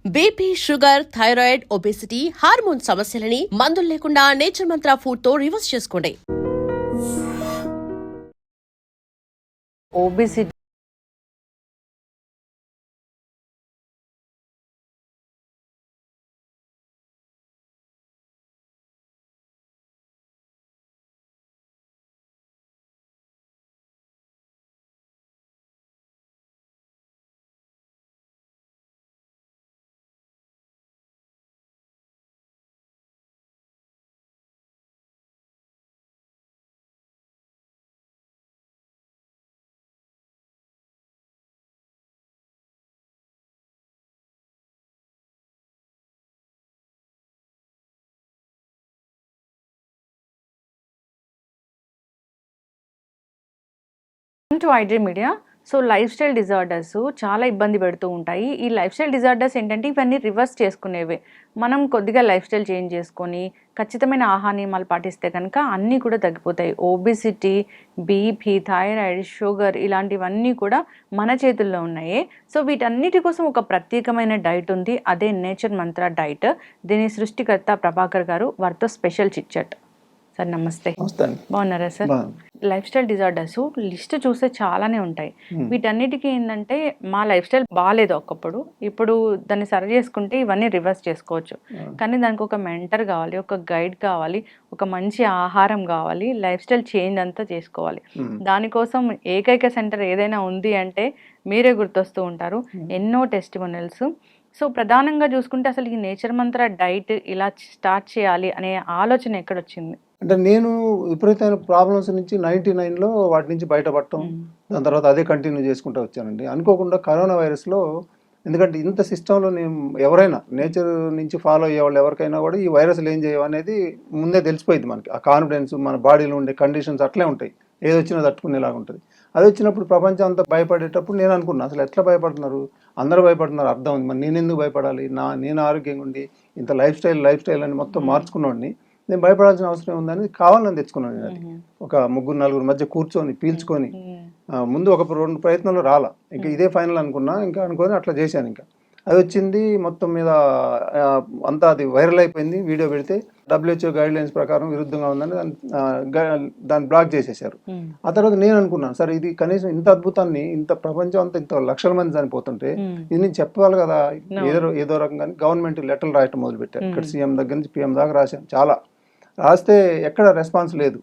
BP, sugar, thyroid, obesity, hormone సమస్యలని మందులు లేకుండా నేచర్ మంత్ర ఫుడ్ తో రివర్స్ చేసుకోండి. ఓబేసిటీ టు ఐడ్రీ media. So lifestyle disorders చాలా ఇబ్బంది పెడుతూ ఉంటాయి. ఈ లైఫ్ స్టైల్ డిజార్డర్స్ ఏంటంటే ఇవన్నీ రివర్స్ చేసుకునేవే. మనం కొద్దిగా లైఫ్ స్టైల్ చేంజ్ చేసుకొని ఖచ్చితమైన ఆహార నియమాలు పాటిస్తే కనుక అన్నీ కూడా తగ్గిపోతాయి. ఓబెసిటీ, బీపీ, థైరాయిడ్, షుగర్ ఇలాంటివన్నీ కూడా మన చేతుల్లో ఉన్నాయి. సో వీటన్నిటి కోసం ఒక ప్రత్యేకమైన డైట్ ఉంది. అదే నేచర్ మంత్ర డైట్. దీని సృష్టికర్త ప్రభాకర్ గారు. వారితో స్పెషల్ చిట్చాట్. సార్ నమస్తే. బాగున్నారా sir? Life style disorders list చూస్తే చాలానే ఉంటాయి. వీటన్నిటికీ ఏంటంటే మా లైఫ్ స్టైల్ బాగాలేదు ఒకప్పుడు, ఇప్పుడు దాన్ని సరి చేసుకుంటే ఇవన్నీ రివర్స్ చేసుకోవచ్చు. కానీ దానికి ఒక మెంటర్ కావాలి, ఒక గైడ్ కావాలి, ఒక మంచి ఆహారం కావాలి, లైఫ్ స్టైల్ చేంజ్ అంతా చేసుకోవాలి. దానికోసం ఏకైక సెంటర్ ఏదైనా ఉంది అంటే మీరే గుర్తొస్తూ ఉంటారు. ఎన్నో టెస్టిమోనియల్స్. సో ప్రధానంగా చూసుకుంటే అసలు ఈ నేచర్ మంత్ర డైట్ ఇలా స్టార్ట్ చేయాలి అనే ఆలోచన ఎక్కడొచ్చింది? అంటే నేను విపరీతమైన ప్రాబ్లమ్స్ నుంచి 99లో వాటి నుంచి బయటపడటం, దాని తర్వాత అదే కంటిన్యూ చేసుకుంటూ వచ్చానండి. అనుకోకుండా కరోనా వైరస్లో, ఎందుకంటే ఇంత సిస్టంలో నేను ఎవరైనా నేచర్ నుంచి ఫాలో అయ్యే వాళ్ళు ఎవరికైనా కూడా ఈ వైరస్లు ఏం చేయవు అనేది ముందే తెలిసిపోయింది మనకి. ఆ కాన్ఫిడెన్స్, మన బాడీలో ఉండే కండిషన్స్ అట్లే ఉంటాయి, ఏది వచ్చినా తట్టుకునేలాగా ఉంటుంది. అది వచ్చినప్పుడు ప్రపంచం అంతా భయపడేటప్పుడు నేను అనుకున్నాను, అసలు ఎట్లా భయపడుతున్నారు, అందరూ భయపడుతున్నారు, అర్థం ఉంది, మరి నేను ఎందుకు భయపడాలి, నేను ఆరోగ్యంగా ఉండి ఇంత లైఫ్ స్టైల్ అని మొత్తం మార్చుకున్నవాడిని, నేను భయపడాల్సిన అవసరం ఉందని కావాలని తెచ్చుకున్నాను. నేను అది ఒక 3-4 మధ్య కూర్చొని పీల్చుకొని, ముందు ఒక 2 ప్రయత్నాలు రాలా, ఇంకా ఇదే ఫైనల్ అనుకున్నా, ఇంకా అనుకొని అట్లా చేశాను. ఇంకా అది వచ్చింది మొత్తం మీద అంతా, అది వైరల్ అయిపోయింది. వీడియో పెడితే WHO గైడ్ లైన్స్ ప్రకారం విరుద్ధంగా ఉందని దాన్ని బ్లాక్ చేసేసారు. ఆ తర్వాత నేను అనుకున్నాను, సరే ఇది కనీసం ఇంత అద్భుతాన్ని, ఇంత ప్రపంచం అంతా ఇంత లక్షల మంది చనిపోతుంటే ఇది నేను చెప్పాలి కదా ఏదో రకంగా. గవర్నమెంట్ లెటర్లు రాయటం మొదలుపెట్టారు. ఇక్కడ సీఎం దగ్గర నుంచి PM దాకా రాశాను. చాలా రాస్తే ఎక్కడ రెస్పాన్స్ లేదు.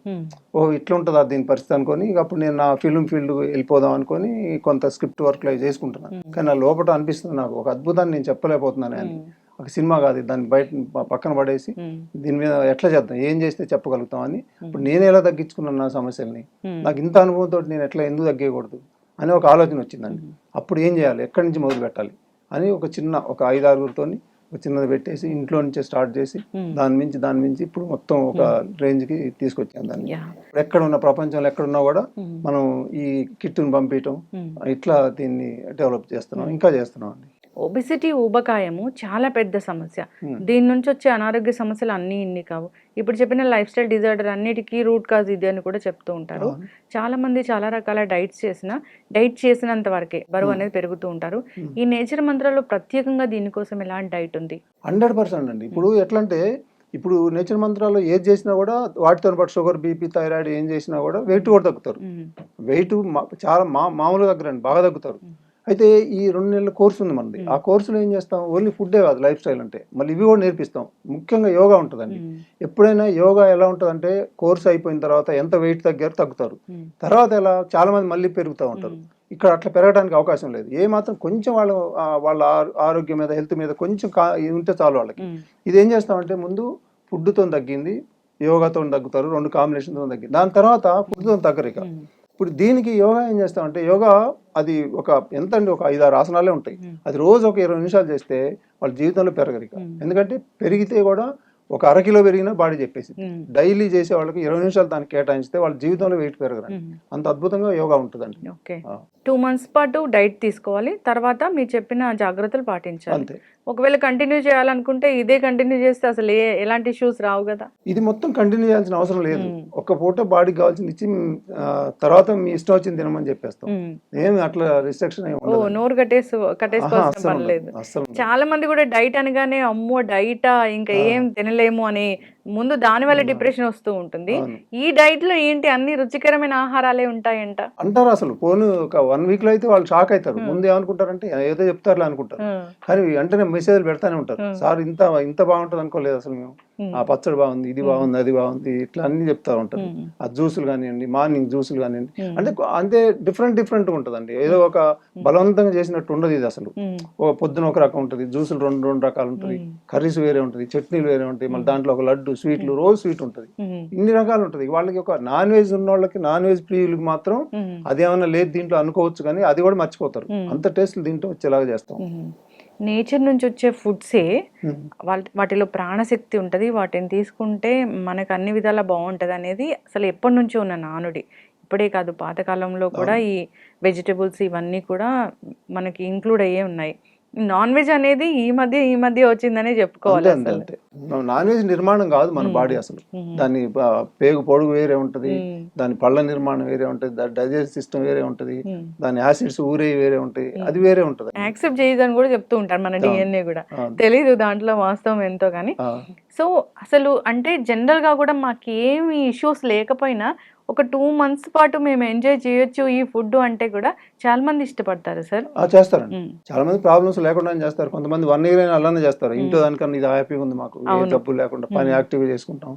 ఇట్లా ఉంటుందా దీని పరిస్థితి అనుకొని, ఇక అప్పుడు నేను నా ఫిల్మ్ ఫీల్డ్ వెళ్ళిపోదాం అనుకొని కొంత స్క్రిప్ట్ వర్క్లు చేసుకుంటున్నాను. కానీ నా లోపల అనిపిస్తుంది నాకు, ఒక అద్భుతాన్ని నేను చెప్పలేకపోతున్నాను అని. ఒక సినిమా కాదు, దాన్ని బయట పక్కన పడేసి దీని మీద ఎట్లా చేద్దాం, ఏం చేస్తే చెప్పగలుగుతాం అని. ఇప్పుడు నేను ఎలా తగ్గించుకున్నాను నా సమస్యల్ని, నాకు ఇంత అనుభవంతో నేను ఎందుకు తగ్గకూడదు అని ఒక ఆలోచన వచ్చిందండి. అప్పుడు ఏం చేయాలి, ఎక్కడి నుంచి మొదలు పెట్టాలి అని ఒక 5-6 ఒక చిన్నది పెట్టేసి ఇంట్లో నుంచే స్టార్ట్ చేసి దాని మించి ఇప్పుడు మొత్తం ఒక రేంజ్కి తీసుకొచ్చాను దాన్ని. ఎక్కడ ఉన్న ప్రపంచంలో ఎక్కడున్నా కూడా మనం ఈ కిట్ను పంపించడం, ఇట్లా దీన్ని డెవలప్ చేస్తున్నాం, ఇంకా చేస్తున్నాం అండి. ఒబెసిటీ, ఊబకాయము చాలా పెద్ద సమస్య. దీని నుంచి వచ్చే అనారోగ్య సమస్యలు అన్నీ ఇన్ని కావు. ఇప్పుడు చెప్పిన లైఫ్ స్టైల్ డిజార్డర్ అన్నిటికీ రూట్ కాజ్ ఇది అని కూడా చెప్తూ ఉంటారు. చాలా మంది చాలా రకాల డైట్ చేసినంత వరకే బరువు అనేది పెరుగుతూ ఉంటారు. ఈ నేచర్ మంత్రాల్లో ప్రత్యేకంగా దీనికోసం ఎలాంటి డైట్ ఉంది? 100% అండి. ఇప్పుడు ఎట్లా అంటే, ఇప్పుడు నేచర్ మంత్రాల్లో ఏది చేసినా కూడా వాటితో పాటు షుగర్, బీపీ, థైరాయిడ్ ఏం చేసినా కూడా వెయిట్ కూడా తగ్గుతారు. వెయిట్ చాలా మామూలుగా తగ్గరండి, బాగా తగ్గుతారు. అయితే ఈ 2 నెలల కోర్సు ఉంది మనది. ఆ కోర్సులో ఏం చేస్తాం, ఓన్లీ ఫుడ్డే కాదు, లైఫ్ స్టైల్ అంటే మళ్ళీ ఇవి కూడా నేర్పిస్తాం. ముఖ్యంగా యోగా ఉంటుందండి. ఎప్పుడైనా యోగా ఎలా ఉంటుందంటే, కోర్సు అయిపోయిన తర్వాత ఎంత వెయిట్ తగ్గుతారు, తర్వాత ఎలా చాలా మంది మళ్ళీ పెరుగుతూ ఉంటారు. ఇక్కడ అట్లా పెరగడానికి అవకాశం లేదు. ఏ మాత్రం కొంచెం వాళ్ళ ఆరోగ్యం మీద, హెల్త్ మీద కొంచెం ఉంటే చాలు వాళ్ళకి. ఇది ఏం చేస్తామంటే, ముందు ఫుడ్తో తగ్గింది, యోగాతో తగ్గుతారు, 2 కాంబినేషన్తో తగ్గింది. దాని తర్వాత ఫుడ్తో తగ్గరు. ఇక ఇప్పుడు దీనికి యోగా ఏం చేస్తామంటే, యోగా అది ఒక ఒక 5-6 ఆసనాలే ఉంటాయి. అది రోజు ఒక 20 నిమిషాలు చేస్తే వాళ్ళ జీవితంలో పెరగరు. ఇక ఎందుకంటే పెరిగితే కూడా ఒక 1/2 కిలో పెరిగినా బాడీ చెప్పేసి, డైలీ చేసే వాళ్ళకి 20 నిమిషాలు దానికి కేటాయిస్తే వాళ్ళ జీవితంలో వెయిట్ పెరగరు. అంత అద్భుతంగా యోగా ఉంటుందండి. ఓకే, 2 months పాటు డైట్ తీసుకోవాలి, తర్వాత మీరు చెప్పిన జాగ్రత్తలు పాటించాలి. ఒకవేళ కంటిన్యూ చేయాలనుకుంటే ఇదే కంటిన్యూ చేస్తే అసలు ఎలాంటి ఇష్యూస్ రావు కదా. ఇది మొత్తం కంటిన్యూ చేయాల్సిన అవసరం లేదు. మ్మ్. ఒక్క పూట బాడీకి కావాల్సింది ఇచ్చి తర్వాత మీ ఇష్టం వచ్చింది తినమని చెప్పేస్తాం. ఏమి అట్లా రిస్ట్రిక్షన్ ఏమి ఓ ఉండదు. నోరు కట్టేసుకోవాల్సిన పని లేదు. అస్సలు చాలా మంది కూడా డైట్ అనగానే అమ్మో డైటా ఇంకా ఏం తినలేము అని ముందు దాని వల్ల డిప్రెషన్ వస్తూ ఉంటుంది. అవును. ఈ డైట్ లో ఏంటి అన్ని రుచికరమైన ఆహారాలే ఉంటాయంట. అంటారు. అసలు పోను ఒక 1 వీక్ లో అయితే వాళ్ళు షాక్ అవుతారు. ముందు ఏమనుకుంటారంటే ఏదో చెప్తారులే అనుకుంటారు, కానీ వెంటనే మెసేజ్ పెడతానే ఉంటారు. సార్ ఇంత ఇంత బాగుంటుంది అనుకోలేదు అసలు మేము, ఆ పచ్చడి బాగుంది, ఇది బాగుంది, అది బాగుంది, ఇట్లా అన్ని చెప్తా ఉంటారు. ఆ జ్యూసులు కానివ్వండి, మార్నింగ్ జ్యూసులు కానివ్వండి, అంటే అంతే డిఫరెంట్ ఉంటుందండి. ఏదో ఒక బలవంతంగా చేసినట్టు ఉండదు ఇది అసలు. పొద్దున ఒక రకం ఉంటుంది, జ్యూసులు రెండు రకాలు ఉంటుంది, కర్రీస్ వేరే ఉంటుంది, చట్నీలు వేరే ఉంటాయి, మళ్ళీ దాంట్లో ఒక లడ్డు స్వీట్లు రోజు స్వీట్ ఉంటుంది, ఇన్ని రకాలు ఉంటుంది. వాళ్ళకి ఒక నాన్ వెజ్ ఉన్న వాళ్ళకి, నాన్ వెజ్ ప్రియులకి మాత్రం అదేమన్నా లేదు దీంట్లో అనుకోవచ్చు, కానీ అది కూడా మర్చిపోతారు. అంత టేస్ట్లు దీంట్లో వచ్చేలాగా చేస్తాం. నేచర్ నుంచి వచ్చే ఫుడ్సే వాటిలో ప్రాణశక్తి ఉంటుంది, వాటిని తీసుకుంటే మనకు అన్ని విధాలా బాగుంటుంది అనేది అసలు ఎప్పటి నుంచో ఉన్న నానుడి. ఇప్పుడే కాదు, పాతకాలంలో కూడా ఈ వెజిటబుల్స్ ఇవన్నీ కూడా మనకి ఇంక్లూడ్ అయ్యే ఉన్నాయి. నాన్ వెజ్ అనేది ఈ మధ్య వచ్చిందనే చెప్పుకోవాలి. నాన్ వెజ్ నిర్మాణం కాదు మన బాడీ అసలు. దాని పేగు పొడుగు వేరే ఉంటది, దాని పళ్ళ నిర్మాణం వేరే ఉంటది, దాని డైజెస్ట్ సిస్టమ్ వేరే ఉంటది, దాని యాసిడ్స్ ఊరే వేరే ఉంటాయి, అది వేరే ఉంటది. యాక్సెప్ట్ చేయదని కూడా చెప్తూ ఉంటారు మన డిఎన్ఏ కూడా. తెలీదు దాంట్లో వాస్తవం ఎంతో కానీ. సో అసలు అంటే జనరల్ గా కూడా మాకు ఏమి ఇష్యూస్ లేకపోయినా ఒక 2 months పాటు మేము ఎంజాయ్ చేయొచ్చు ఈ ఫుడ్ అంటే కూడా చాలా మంది ఇష్టపడతారు సార్. చేస్తారండి, చాలా మంది ప్రాబ్లమ్స్ లేకుండా చేస్తారు. కొంతమంది 1 year అయినా అలానే చేస్తారు. ఇంట్లో దానికన్నా ఇది హ్యాపీగా ఉంది, మాకు ఏ జబ్బు లేకుండా పని యాక్టివ్గా చేసుకుంటాం,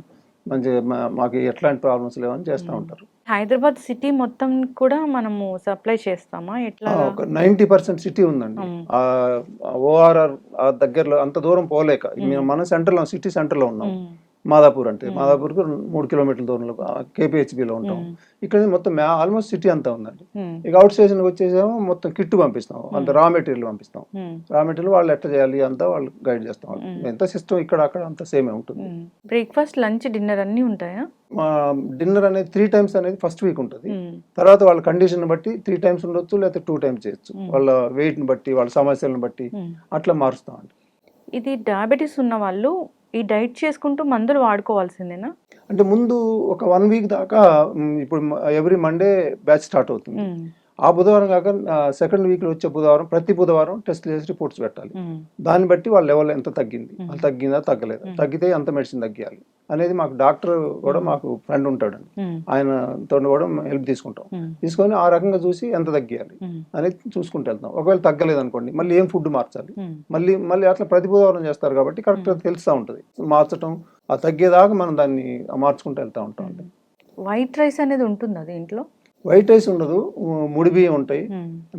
మంచి మాకు ఎట్లాంటి ప్రాబ్లమ్స్ లేవని చేస్తూ ఉంటారు. హైదరాబాద్ సిటీ మొత్తం కూడా మనము సప్లై చేస్తామా ఎట్లా? ఒక 90% సిటీ ఉందండి. ఓఆర్ఆర్ దగ్గరలో అంత దూరం పోలేక మన సెంటర్లో, సిటీ సెంటర్లో ఉన్నాం. మాదాపూర్ అంటే మాదాపూర్కు 3 kilometerల దూరంలో కేపీహెచ్బిలో ఉంటాం. ఇక్కడ మొత్తం ఆల్మోస్ట్ సిటీ అంతా ఉందండి. ఇక అవుట్ స్టేషన్కి వచ్చేసేమో మొత్తం కిట్ పంపిస్తాం, అంత రా మెటీరియల్ పంపిస్తాం. రా మెటీరియల్ వాళ్ళు ఎట్లా చేయాలి అంతా వాళ్ళు గైడ్ చేస్తాం. ఎంత సిస్టమ్ ఇక్కడ అక్కడ అంతా సేమే ఉంటుంది. బ్రేక్ఫాస్ట్, లంచ్, డిన్నర్ అన్ని ఉంటాయా? డిన్నర్ అనేది 3 times అనేది ఫస్ట్ వీక్ ఉంటుంది. తర్వాత వాళ్ళ కండిషన్ బట్టి 3 times ఉండొచ్చు, లేకపోతే 2 times చేయొచ్చు. వాళ్ళ వెయిట్ని బట్టి, వాళ్ళ సమస్యలను బట్టి అట్లా మారుస్తామండి. ఇది డయాబెటీస్ ఉన్న వాళ్ళు ఈ డైట్ చేసుకుంటూ మందులు వాడుకోవాల్సిందేనా? అంటే ముందు ఒక 1 week దాకా, ఇప్పుడు ఎవ్రీ మండే బ్యాచ్ స్టార్ట్ అవుతుంది. ఆ బుధవారం కాక సెకండ్ వీక్లో వచ్చే బుధవారం, ప్రతి బుధవారం టెస్ట్ చేసి రిపోర్ట్స్ పెట్టాలి. దాన్ని బట్టి వాళ్ళ లెవెల్ ఎంత తగ్గింది, అది తగ్గిందా తగ్గలేదా, తగ్గితే ఎంత మెడిసిన్ తగ్గియాలి అనేది మాకు డాక్టర్ కూడా, మాకు ఫ్రెండ్ ఉంటాడండి, ఆయనతో కూడా హెల్ప్ తీసుకుంటాం. తీసుకొని ఆ రకంగా చూసి ఎంత తగ్గియాలి అనేది చూసుకుంటూ వెళ్తాం. ఒకవేళ తగ్గలేదు అనుకోండి, మళ్ళీ ఏం ఫుడ్ మార్చాలి, మళ్ళీ అట్లా ప్రతి బుధవారం చేస్తారు కాబట్టి కరెక్ట్గా తెలుస్తూ ఉంటుంది. మార్చడం, ఆ తగ్గేదాకా మనం దాన్ని మార్చుకుంటూ వెళ్తూ ఉంటాం. వైట్ రైస్ అనేది ఉంటుంది అది ఇంట్లో? వైట్ రైస్ ఉండదు, ముడి బియ్యం ఉంటాయి,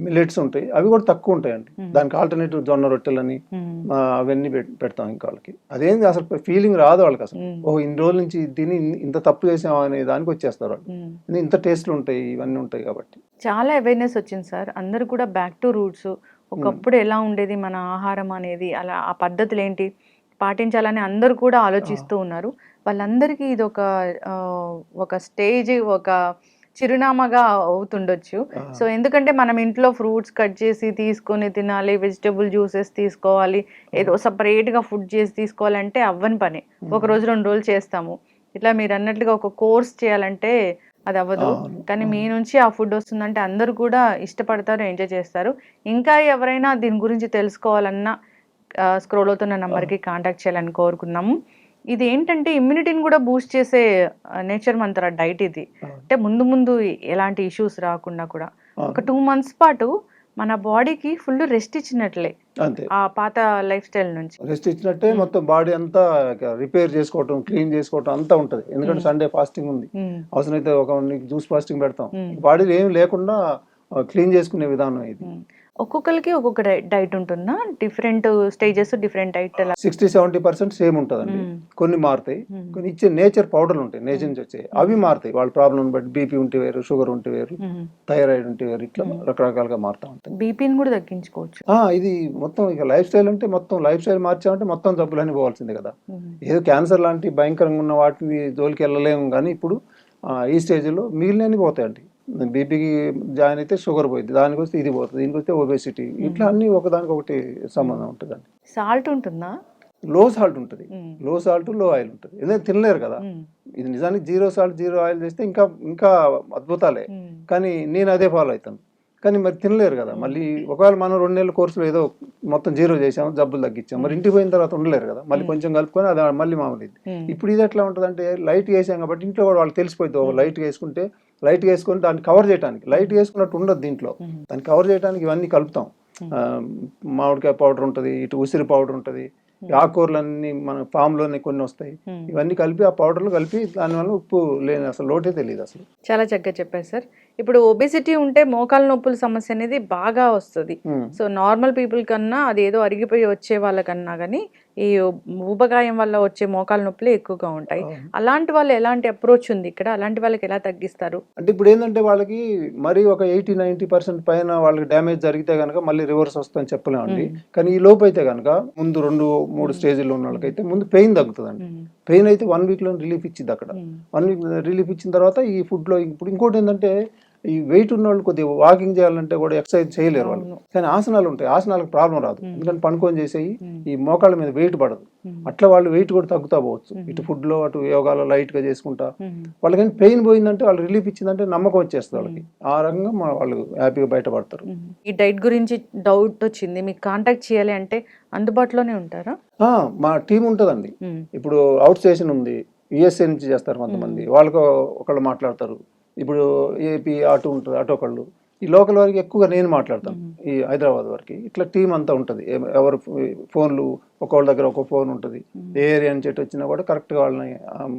మిల్లెట్స్ ఉంటాయి, అవి కూడా తక్కువ ఉంటాయండి. దానికి ఆల్టర్నేటివ్ జొన్న రొట్టెలని అవన్నీ పెడతాం ఇంకా వాళ్ళకి. అదేంది అసలు ఫీలింగ్ రాదు వాళ్ళకి అసలు. ఇన్ని రోజుల నుంచి దీన్ని ఇంత తప్పు చేసాం అనే దానికి వచ్చేస్తారు వాళ్ళు. ఇంత టేస్ట్లు ఉంటాయి, ఇవన్నీ ఉంటాయి కాబట్టి చాలా అవేర్నెస్ వచ్చింది సార్. అందరు కూడా బ్యాక్ టు రూట్స్, ఒకప్పుడు ఎలా ఉండేది మన ఆహారం అనేది, అలా ఆ పద్ధతులు ఏంటి పాటించాలని అందరూ కూడా ఆలోచిస్తూ ఉన్నారు. వాళ్ళందరికీ ఇది ఒక స్టేజ్, ఒక చిరునామాగా అవుతుండొచ్చు. సో ఎందుకంటే మనం ఇంట్లో ఫ్రూట్స్ కట్ చేసి తీసుకొని తినాలి, వెజిటబుల్ జ్యూసెస్ తీసుకోవాలి, ఏదో సపరేట్గా ఫుడ్ చేసి తీసుకోవాలంటే అవ్వని పని. ఒక రోజు 2 రోజులు చేస్తాము. ఇట్లా మీరు అన్నట్లుగా ఒక కోర్స్ చేయాలంటే అది అవ్వదు. కానీ మీ నుంచి ఆ ఫుడ్ వస్తుందంటే అందరూ కూడా ఇష్టపడతారు, ఎంజాయ్ చేస్తారు. ఇంకా ఎవరైనా దీని గురించి తెలుసుకోవాలన్నా స్క్రోల్ అవుతున్న నెంబర్కి కాంటాక్ట్ చేయాలని కోరుకున్నాము. ఇది ఏంటంటే ఇమ్యూనిటీని కూడా బూస్ట్ చేసే నేచర్ మంత్ర డైట్ ఇది. అంటే ముందు ఎలాంటి ఇష్యూస్ రాకుండా కూడా ఒక 2 months పాటు మన బాడీకి ఫుల్ రెస్ట్ ఇచ్చినట్లే, ఆ పాత లైఫ్ స్టైల్ నుంచి రెస్ట్ ఇచ్చినట్టే. మొత్తం బాడీ అంతా రిపేర్ చేసుకోవటం, క్లీన్ చేసుకోవటం అంతా ఉంటది. ఎందుకంటే సండే ఫాస్టింగ్ ఉంది, అవసరమైతే ఒక జ్యూస్ ఫాస్టింగ్ పెడతాం. బాడీలో ఏం లేకుండా క్లీన్ చేసుకునే విధానం ఇది. ఒక్కొక్కరికి ఒక్కొక్క డైట్ ఉంటుందా? Different stages, different diet 60-70% same ఉంటుందండి. కొన్ని మారుతాయి, కొన్ని ఇచ్చే నేచర్ పౌడర్లు ఉంటాయి, నేచర్ నుంచి వచ్చాయి, అవి మారుతాయి. వాళ్ళ ప్రాబ్లం బట్టి బీపీ ఉంటే వేరు, షుగర్ ఉంటే వేరు, థైరాయిడ్ ఉంటే వేరు, ఇట్లా రకరకాలుగా మారుతూ ఉంటాయి. బీపీని కూడా తగ్గించుకోవచ్చు. ఇది మొత్తం ఇక లైఫ్ స్టైల్ అంటే, మొత్తం లైఫ్ స్టైల్ మార్చామంటే మొత్తం జబ్బులన్నీ పోవాల్సిందే కదా. ఏదో క్యాన్సర్ లాంటి భయంకరంగా ఉన్న వాటిని జోలికి వెళ్ళలేము, కానీ ఇప్పుడు ఈ స్టేజ్లో మిగిలినవి పోతాయండి. బీపీకి జాయిన్ అయితే షుగర్ పోయింది, దానికి వస్తే ఇది పోతుంది, దీనికి వస్తే ఒబేసిటీ, ఇట్లా అన్ని ఒకదానికి ఒకటి సంబంధం ఉంటుందండి. సాల్ట్ ఉంటుందా? లో సాల్ట్ ఉంటుంది, లో సాల్ట్ లో ఆయిల్ ఉంటుంది, ఎందుకంటే తినలేరు కదా. ఇది నిజానికి 0 సాల్ట్ 0 ఆయిల్ చేస్తే ఇంకా ఇంకా అద్భుతాలే, కానీ నేను అదే ఫాలో అవుతాను. కానీ మరి తినలేరు కదా. మళ్ళీ ఒకవేళ మనం 2 నెలల కోర్సులో ఏదో మొత్తం 0 చేసాము, జబ్బులు తగ్గించాం, మరి ఇంటికి పోయిన తర్వాత ఉండలేరు కదా. మళ్ళీ కొంచెం కలుపుకొని అది మళ్ళీ మామూలు. ఇప్పుడు ఇది ఎట్లా ఉంటుంది అంటే లైట్ వేసాం కాబట్టి ఇంట్లో కూడా వాళ్ళు తెలిసిపోయింది, లైట్ వేసుకుంటే లైట్ వేసుకొని దాన్ని కవర్ చేయడానికి, లైట్ వేసుకున్నట్టు ఉండదు దీంట్లో, దాన్ని కవర్ చేయడానికి ఇవన్నీ కలుపుతాం. మామిడికాయ పౌడర్ ఉంటుంది, ఇటు ఉసిరి పౌడర్ ఉంటుంది, ఆకుకూరలన్నీ మన ఫామ్లోనే కొన్ని వస్తాయి, ఇవన్నీ కలిపి ఆ పౌడర్లు కలిపి దానివల్ల ఉప్పు లేని అసలు లోటే తెలియదు అసలు. చాలా చక్కగా చెప్పారు సార్. ఇప్పుడు ఒబేసిటీ ఉంటే మోకాలు నొప్పుల సమస్య అనేది బాగా వస్తుంది. సో నార్మల్ పీపుల్ కన్నా అది ఏదో అరిగిపోయి వచ్చే వాళ్ళకన్నా కానీ ఈ ఊబకాయం వల్ల వచ్చే మోకాలు నొప్పులు ఎక్కువగా ఉంటాయి. అలాంటి వాళ్ళు ఎలాంటి అప్రోచ్ ఉంది ఇక్కడ, అలాంటి వాళ్ళకి ఎలా తగ్గిస్తారు అంటే ఇప్పుడు ఏంటంటే వాళ్ళకి మరీ ఒక 80-90% పైన వాళ్ళకి డ్యామేజ్ జరిగితే కనుక మళ్ళీ రివర్స్ వస్తుందని చెప్పలేమండి. కానీ ఈ లోపు అయితే కనుక ముందు 2-3 స్టేజ్లో ఉన్న వాళ్ళకైతే ముందు పెయిన్ తగ్గుతుందండి. పెయిన్ అయితే 1 వీక్లో రిలీఫ్ ఇచ్చింది. అక్కడ 1 వీక్ రిలీఫ్ ఇచ్చిన తర్వాత ఈ ఫుడ్లో ఇప్పుడు ఇంకోటి ఏంటంటే ఈ వెయిట్ ఉన్న వాళ్ళు కొద్దిగా వాకింగ్ చేయాలంటే కూడా ఎక్సర్సైజ్ చేయలేరు వాళ్ళు. కానీ ఆసనాలు ఉంటాయి, ఆసనాలకు ప్రాబ్లం రాదు, ఎందుకంటే పనుకొని చేసేయి ఈ మోకాళ్ళ మీద వెయిట్ పడదు. అట్లా వాళ్ళు వెయిట్ కూడా తగ్గుతా పోవచ్చు, ఇటు ఫుడ్ లో అటు యోగాలో లైట్ గా చేసుకుంటా. వాళ్ళకి పెయిన్ పోయిందంటే వాళ్ళు రిలీఫ్ ఇచ్చిందంటే నమ్మకం వచ్చేస్తుంది వాళ్ళకి, ఆ రకంగా వాళ్ళు హ్యాపీగా బయటపడతారు. ఈ డైట్ గురించి డౌట్ వచ్చింది, మీకు కాంటాక్ట్ చేయాలి అంటే అందుబాటులోనే ఉంటారా? మా టీం ఉంటుందండి. ఇప్పుడు అవుట్ స్టేషన్ ఉంది, యుఎస్ఏ నుంచి చేస్తారు కొంతమంది, వాళ్ళకు ఒకళ్ళు మాట్లాడతారు. ఇప్పుడు ఏపీ ఆటో ఉంటుంది, ఆటో ఒకళ్ళు, ఈ లోకల్ వరకు ఎక్కువగా నేను మాట్లాడతాను, ఈ హైదరాబాద్ వరకు. ఇట్లా టీం అంతా ఉంటుంది, ఎవరు ఫోన్లు ఒక్కొక్క దగ్గర ఒక ఫోన్ ఉంటుంది. ఏ ఏరియా నుంచి వచ్చినా కూడా కరెక్ట్గా వాళ్ళని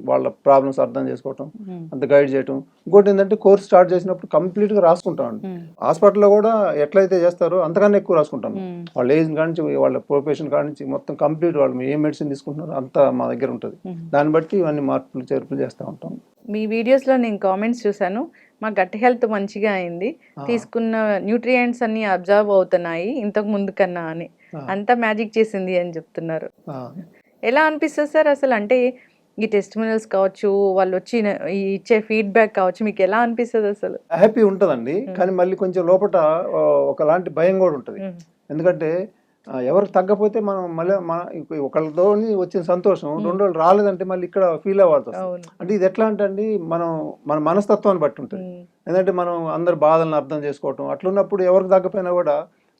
వాళ్ళ ప్రాబ్లమ్స్ అర్థం చేసుకోవటం, అంత గైడ్ చేయటం. ఇంకోటి ఏంటంటే కోర్స్ స్టార్ట్ చేసినప్పుడు కంప్లీట్గా రాసుకుంటామండి. హాస్పిటల్లో కూడా ఎట్లయితే చేస్తారో అంతకన్నా ఎక్కువ రాసుకుంటాం. వాళ్ళ ఏజ్ కాడి నుంచి వాళ్ళ ప్రొఫెషన్ కాడి నుంచి మొత్తం కంప్లీట్ వాళ్ళు ఏ మెడిసిన్ తీసుకుంటున్నారో అంతా మా దగ్గర ఉంటుంది. దాన్ని బట్టి ఇవన్నీ మార్పులు చేర్పులు చేస్తూ ఉంటాం. మీ వీడియోస్లో నేను కామెంట్స్ చూశాను, మా గట్ హెల్త్ మంచిగా అయింది, తీసుకున్న న్యూట్రియంట్స్ అన్ని అబ్జర్వ్ అవుతున్నాయి ఇంతకు ముందు కన్నా అని, అంతా మ్యాజిక్ చేసింది అని చెప్తున్నారు. ఎలా అనిపిస్తుంది సార్ అసలు? అంటే ఈ టెస్టిమోనియల్స్ కావచ్చు, వాళ్ళు వచ్చి ఇచ్చే ఫీడ్బ్యాక్ కావచ్చు, మీకు ఎలా అనిపిస్తుంది అసలు? హ్యాపీ ఉంటుందండి, కానీ మళ్ళీ కొంచెం లోపల ఒకలాంటి భయం కూడా ఉంటుంది. ఎందుకంటే ఎవరికి తగ్గపోతే మనం మళ్ళీ ఒకళ్ళతో వచ్చిన సంతోషం 2 రోజులు రాలేదంటే మళ్ళీ ఇక్కడ ఫీల్ అవ్వాల్సి వస్తుంది. అంటే ఇది ఎట్లా అంటే అండి, మన మనస్తత్వాన్ని బట్టి ఉంటుంది. ఎందుకంటే మనం అందరు బాధలను అర్థం చేసుకోవటం, అట్లున్నప్పుడు ఎవరికి తగ్గపోయినా కూడా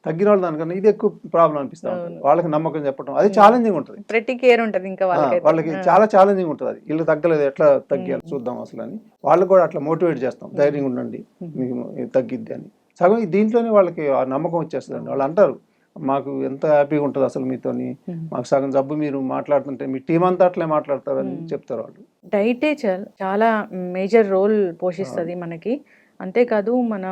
తగ్గిన వాళ్ళు దానికన్నా ఇది ఎక్కువ ప్రాబ్లం అనిపిస్తా ఉంటుంది. వాళ్ళకి నమ్మకం చెప్పడం అది ఛాలెంజింగ్ ఉంటుంది, ప్రతి కేర్ ఉంటుంది, ఇంకా వాళ్ళకి చాలా ఛాలెంజింగ్ ఉంటుంది. అది వీళ్ళు తగ్గలేదు, ఎట్లా తగ్గాలి చూద్దాం అసలు అని వాళ్ళకి కూడా అట్లా మోటివేట్ చేస్తాం, ధైర్యంగా ఉండండి మీకు తగ్గిద్ది అని. సగం దీంట్లోనే వాళ్ళకి ఆ నమ్మకం వచ్చేస్తుంది. వాళ్ళు అంటారు మాకు ఎంత హ్యాపీగా ఉంటుంది అసలు మీతోని, మాకు సగం జబ్బు మీరు మాట్లాడుతుంటే మీ టీం అంతా అట్లే మాట్లాడతారని చెప్తారు వాళ్ళు. డైటే చాలా మేజర్ రోల్ పోషిస్తుంది మనకి. అంతేకాదు మన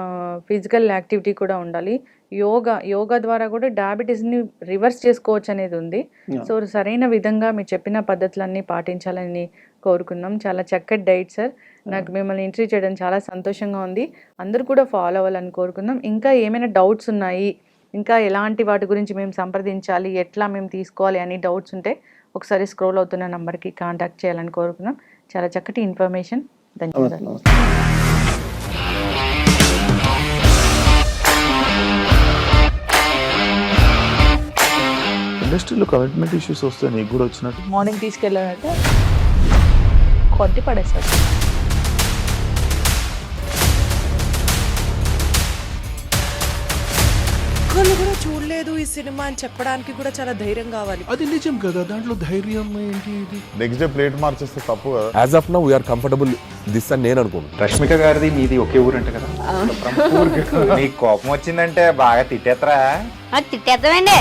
ఫిజికల్ యాక్టివిటీ కూడా ఉండాలి. యోగా ద్వారా కూడా డయాబెటీస్ని రివర్స్ చేసుకోవచ్చు అనేది ఉంది. సో సరైన విధంగా మీరు చెప్పిన పద్ధతులన్నీ పాటించాలని కోరుకుందాం. చాలా చక్కటి డైట్ సార్. నాకు మిమ్మల్ని ఇంటర్వ్యూ చేయడం చాలా సంతోషంగా ఉంది. అందరూ కూడా ఫాలో అవ్వాలని కోరుకుందాం. ఇంకా ఏమైనా డౌట్స్ ఉన్నాయి, ఇంకా ఎలాంటి వాటి గురించి మేము సంప్రదించాలి, ఎట్లా మేము తీసుకోవాలి అని డౌట్స్ ఉంటే ఒకసారి స్క్రోల్ అవుతున్న నంబర్కి కాంటాక్ట్ చేయాలని కోరుకున్నాం. చాలా చక్కటి ఇన్ఫర్మేషన్. ధన్యవాదాలు. ఇండస్ట్రీలో కమిట్మెంట్ ఇష్యూస్ వస్తే నీకు కూడా వచ్చినట్టు మార్నింగ్ తీసుకెళ్ళానంటే కొట్టి పడేస్తారు. ఒక్కళ్ళు కూడా చూడలేదు ఈ సినిమా అని చెప్పడానికి కూడా చాలా ధైర్యం కావాలి. అది నిజం కదా, దాంట్లో ధైర్యం ఏంటి? ఇది నెక్స్ట్ డే ప్లేట్ మార్చేస్తే తప్పు కదా. As of now we are comfortable this అని నేను అనుకుంటున్నాను. రష్మిక గారిది మీది ఒకే ఊరంట కదా? నీకు కోపం వచ్చిందంటే బాగా తిట్టేత్తరా? తిట్టేద్దామండి.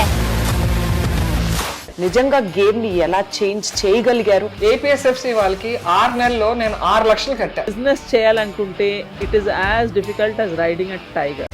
నిజంగా గేమ్ ని ఎలా చేంజ్ చేయగలిగారు? ఏపీఎస్ఎఫ్సి వాళ్ళకి 6 నెలల్లో నేను 6 లక్షలు కట్టా. బిజినెస్ చేయాలనుకుంటే it is as difficult as riding a tiger.